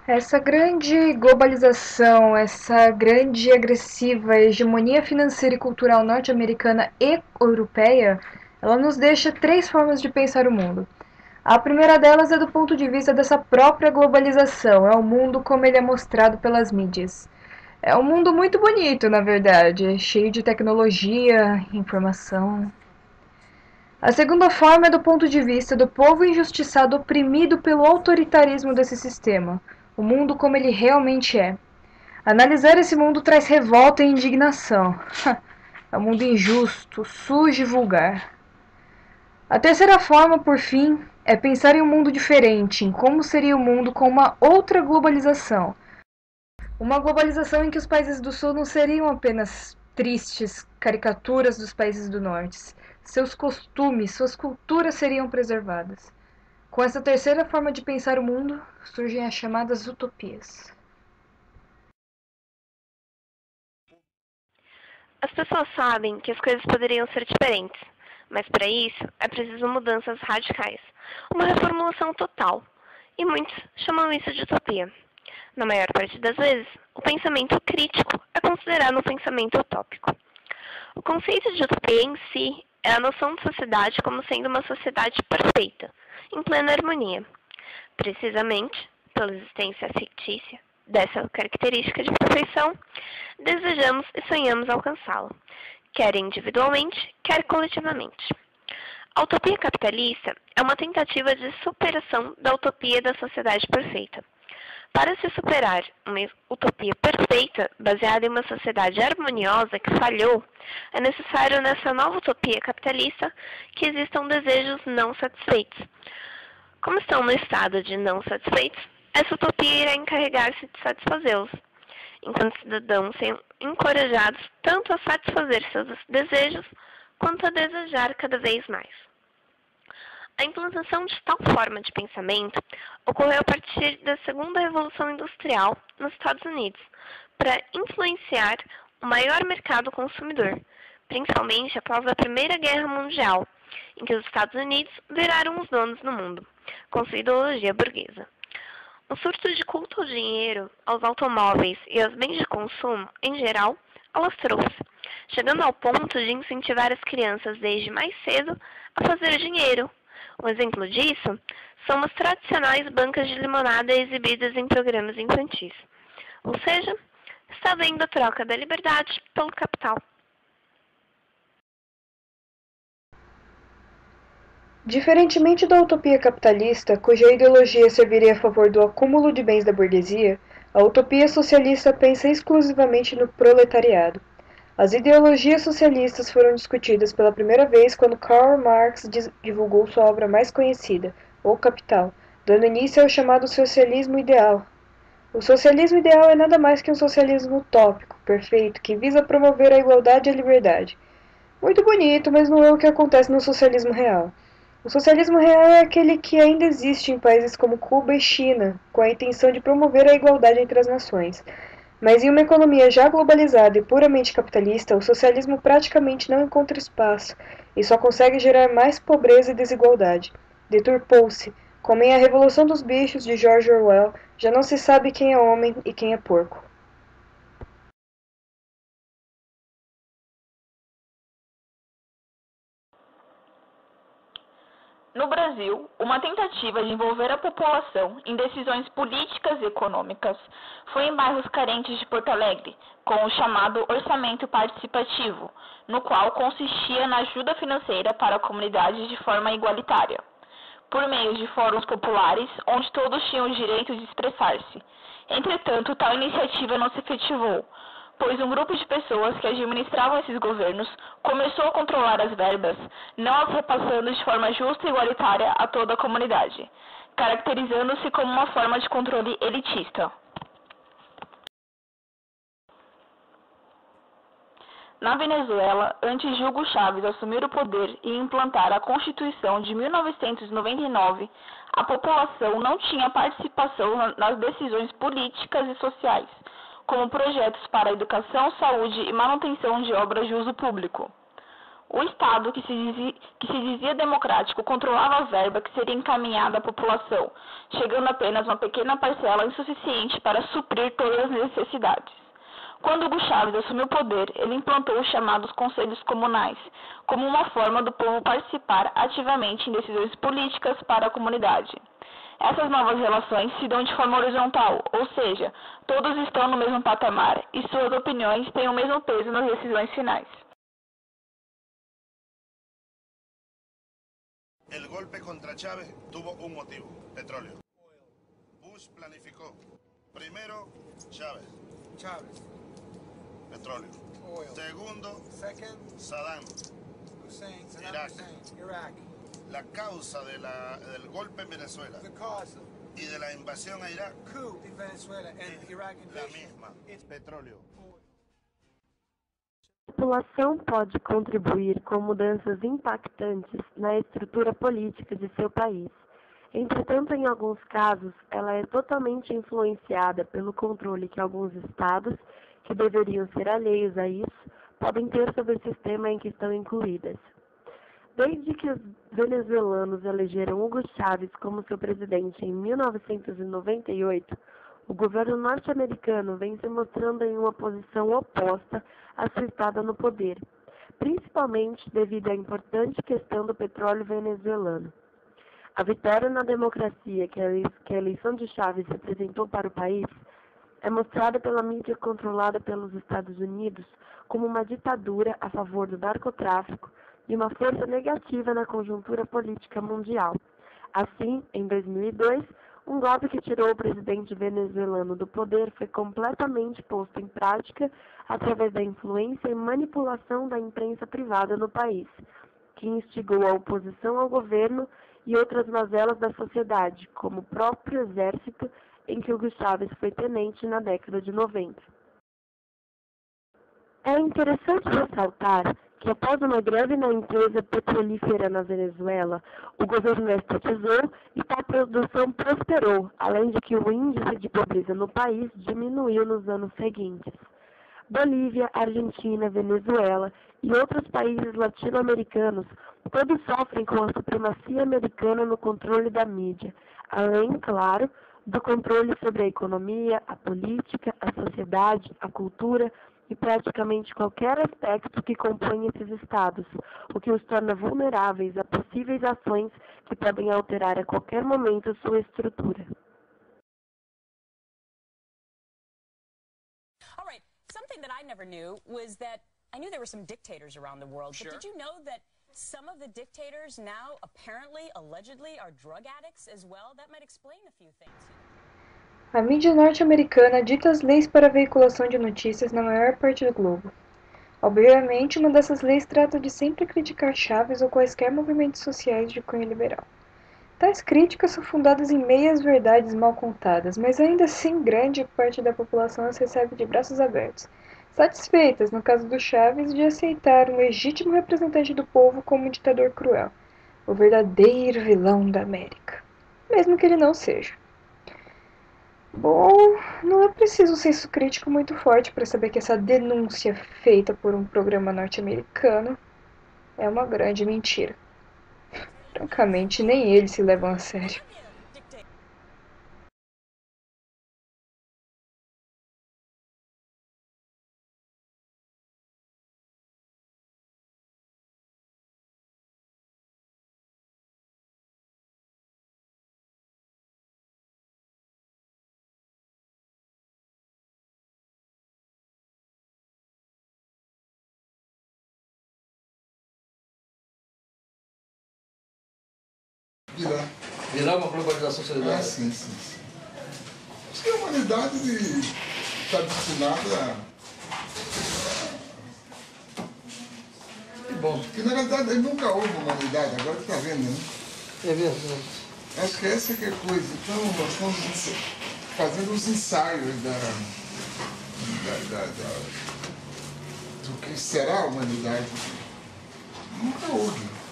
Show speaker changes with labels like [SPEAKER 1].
[SPEAKER 1] Essa grande globalização, essa grande e agressiva hegemonia financeira e cultural norte-americana e europeia, ela nos deixa três formas de pensar o mundo. A primeira delas é do ponto de vista dessa própria globalização, é o mundo como ele é mostrado pelas mídias. É um mundo muito bonito, na verdade, cheio de tecnologia, informação. A segunda forma é do ponto de vista do povo injustiçado oprimido pelo autoritarismo desse sistema, o mundo como ele realmente é. Analisar esse mundo traz revolta e indignação. É um mundo injusto, sujo e vulgar. A terceira forma, por fim, é pensar em um mundo diferente, em como seria o mundo com uma outra globalização. Uma globalização em que os países do Sul não seriam apenas tristes caricaturas dos países do Norte. Seus costumes, suas culturas seriam preservadas. Com essa terceira forma de pensar o mundo, surgem as chamadas utopias.
[SPEAKER 2] As pessoas sabem que as coisas poderiam ser diferentes, mas para isso é preciso mudanças radicais, uma reformulação total. E muitos chamam isso de utopia. Na maior parte das vezes, o pensamento crítico é considerado um pensamento utópico. O conceito de utopia em si é a noção de sociedade como sendo uma sociedade perfeita, em plena harmonia. Precisamente pela existência fictícia dessa característica de perfeição, desejamos e sonhamos alcançá-la, quer individualmente, quer coletivamente. A utopia capitalista é uma tentativa de superação da utopia da sociedade perfeita. Para se superar uma utopia perfeita, baseada em uma sociedade harmoniosa que falhou, é necessário nessa nova utopia capitalista que existam desejos não satisfeitos. Como estão no estado de não satisfeitos, essa utopia irá encarregar-se de satisfazê-los, enquanto cidadãos são encorajados tanto a satisfazer seus desejos quanto a desejar cada vez mais. A implantação de tal forma de pensamento ocorreu a partir da segunda Revolução Industrial nos Estados Unidos, para influenciar o maior mercado consumidor, principalmente após a Primeira Guerra Mundial, em que os Estados Unidos viraram os donos do mundo, com sua ideologia burguesa. O surto de culto ao dinheiro, aos automóveis e aos bens de consumo, em geral, alastrou-se, chegando ao ponto de incentivar as crianças desde mais cedo a fazer dinheiro. Um exemplo disso são as tradicionais bancas de limonada exibidas em programas infantis. Ou seja, está havendo a troca da liberdade pelo capital.
[SPEAKER 1] Diferentemente da utopia capitalista, cuja ideologia serviria a favor do acúmulo de bens da burguesia, a utopia socialista pensa exclusivamente no proletariado. As ideologias socialistas foram discutidas pela primeira vez quando Karl Marx divulgou sua obra mais conhecida, O Capital, dando início ao chamado socialismo ideal. O socialismo ideal é nada mais que um socialismo utópico, perfeito, que visa promover a igualdade e a liberdade. Muito bonito, mas não é o que acontece no socialismo real. O socialismo real é aquele que ainda existe em países como Cuba e China, com a intenção de promover a igualdade entre as nações. Mas em uma economia já globalizada e puramente capitalista, o socialismo praticamente não encontra espaço e só consegue gerar mais pobreza e desigualdade. Deturpou-se, como em A Revolução dos Bichos de George Orwell, já não se sabe quem é homem e quem é porco.
[SPEAKER 3] No Brasil, uma tentativa de envolver a população em decisões políticas e econômicas foi em bairros carentes de Porto Alegre, com o chamado orçamento participativo, no qual consistia na ajuda financeira para a comunidade de forma igualitária, por meio de fóruns populares onde todos tinham o direito de expressar-se. Entretanto, tal iniciativa não se efetivou, pois um grupo de pessoas que administravam esses governos começou a controlar as verbas, não as repassando de forma justa e igualitária a toda a comunidade, caracterizando-se como uma forma de controle elitista. Na Venezuela, antes de Hugo Chávez assumir o poder e implantar a Constituição de 1999, a população não tinha participação nas decisões políticas e sociais, como projetos para a educação, saúde e manutenção de obras de uso público. O Estado, que se dizia democrático, controlava a verba que seria encaminhada à população, chegando apenas uma pequena parcela insuficiente para suprir todas as necessidades. Quando Hugo Chávez assumiu o poder, ele implantou os chamados conselhos comunais, como uma forma do povo participar ativamente em decisões políticas para a comunidade. Essas novas relações se dão de forma horizontal, ou seja, todos estão no mesmo patamar e suas opiniões têm o mesmo peso nas decisões finais.
[SPEAKER 4] El golpe contra Chávez tuvo un motivo, petróleo. Bush planificó. Primero, Chávez. Petróleo.
[SPEAKER 5] Oil.
[SPEAKER 4] Segundo,
[SPEAKER 5] Second,
[SPEAKER 4] Saddam.
[SPEAKER 5] Saddam Hussein, Iraq.
[SPEAKER 4] La causa del golpe en Venezuela
[SPEAKER 5] The cause of
[SPEAKER 4] y de la invasión a Irak
[SPEAKER 5] coup in Venezuela and Iraq
[SPEAKER 4] la
[SPEAKER 5] invasion.
[SPEAKER 4] misma,
[SPEAKER 5] It's
[SPEAKER 4] petróleo.
[SPEAKER 6] A população pode contribuir com mudanças impactantes na estrutura política de seu país. Entretanto, em alguns casos, ela é totalmente influenciada pelo controle que alguns estados, que deveriam ser alheios a isso, podem ter sobre o sistema em que estão incluídas. Desde que os venezuelanos elegeram Hugo Chávez como seu presidente em 1998, o governo norte-americano vem se mostrando em uma posição oposta à sua estada no poder, principalmente devido à importante questão do petróleo venezuelano. A vitória na democracia que a eleição de Chávez representou para o país é mostrada pela mídia controlada pelos Estados Unidos como uma ditadura a favor do narcotráfico e uma força negativa na conjuntura política mundial. Assim, em 2002, um golpe que tirou o presidente venezuelano do poder foi completamente posto em prática através da influência e manipulação da imprensa privada no país, que instigou a oposição ao governo e outras mazelas da sociedade, como o próprio exército em que Hugo Chávez foi tenente na década de 90. É interessante ressaltar que após uma greve na empresa petrolífera na Venezuela, o governo estatizou e a produção prosperou, além de que o índice de pobreza no país diminuiu nos anos seguintes. Bolívia, Argentina, Venezuela e outros países latino-americanos todos sofrem com a supremacia americana no controle da mídia, além, claro, do controle sobre a economia, a política, a sociedade, a cultura e praticamente qualquer aspecto que compõe esses estados, o que os torna vulneráveis a possíveis ações que podem alterar a qualquer momento sua estrutura.
[SPEAKER 7] All right, something that I never knew was that I knew there were some dictators around the world, but did you know that some of the dictators now apparently, allegedly, are drug addicts as well? That might explain a few things.
[SPEAKER 1] A mídia norte-americana dita as leis para a veiculação de notícias na maior parte do globo. Obviamente, uma dessas leis trata de sempre criticar Chávez ou quaisquer movimentos sociais de cunho liberal. Tais críticas são fundadas em meias verdades mal contadas, mas ainda assim grande parte da população as recebe de braços abertos, satisfeitas, no caso do Chávez, de aceitar um legítimo representante do povo como um ditador cruel, o verdadeiro vilão da América, mesmo que ele não seja. Bom, não é preciso um senso crítico muito forte para saber que essa denúncia feita por um programa norte-americano é uma grande mentira. Francamente, nem eles se levam a sério.
[SPEAKER 8] Virar uma globalização solidária?
[SPEAKER 9] Sim. Acho que a humanidade está destinada
[SPEAKER 8] Que bom.
[SPEAKER 9] Porque na verdade nunca houve humanidade, agora que está vendo, né?
[SPEAKER 8] É verdade.
[SPEAKER 9] Acho que essa que é a coisa. Então nós estamos fazendo os ensaios do que será a humanidade. Nunca houve.